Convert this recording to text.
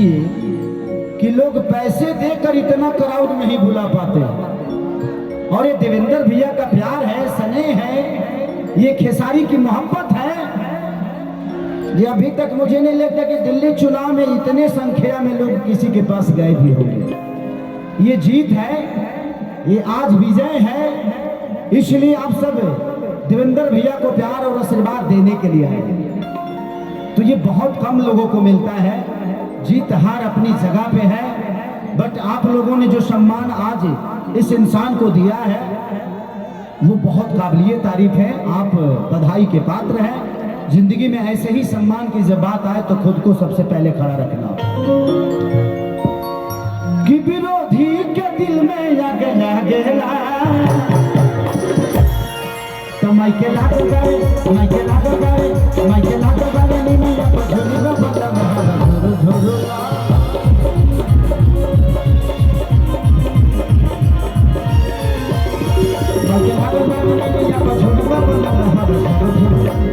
सोचिए कि लोग पैसे देकर इतना क्राउड नहीं बुला पाते, और ये देवेंद्र भैया का प्यार है, स्नेह है, ये खेसारी की मोहब्बत है। ये अभी तक मुझे नहीं लगता कि दिल्ली चुनाव में इतने संख्या में लोग किसी के पास गए भी होंगे। ये जीत है, ये आज विजय है, इसलिए आप सब देवेंद्र भैया को प्यार और आशीर्वाद देने के लिए आए। तो ये बहुत कम लोगों को मिलता है। जीत हार अपनी जगह पे है, बट आप लोगों ने जो सम्मान आज इस इंसान को दिया है वो बहुत काबिलिए तारीफ है। आप बधाई के पात्र हैं। जिंदगी में ऐसे ही सम्मान की जब बात आए तो खुद को सबसे पहले खड़ा रखना। कि विरोधी के दिल में आग लागेला, तो माइके लागो गावे, माइके लागो गावे, माइके लागो गावे, नी मैया पछोली में बता झुरु झुरु। माइके लागो गावे, नी मैया पछोली में बता झुरु झुरु।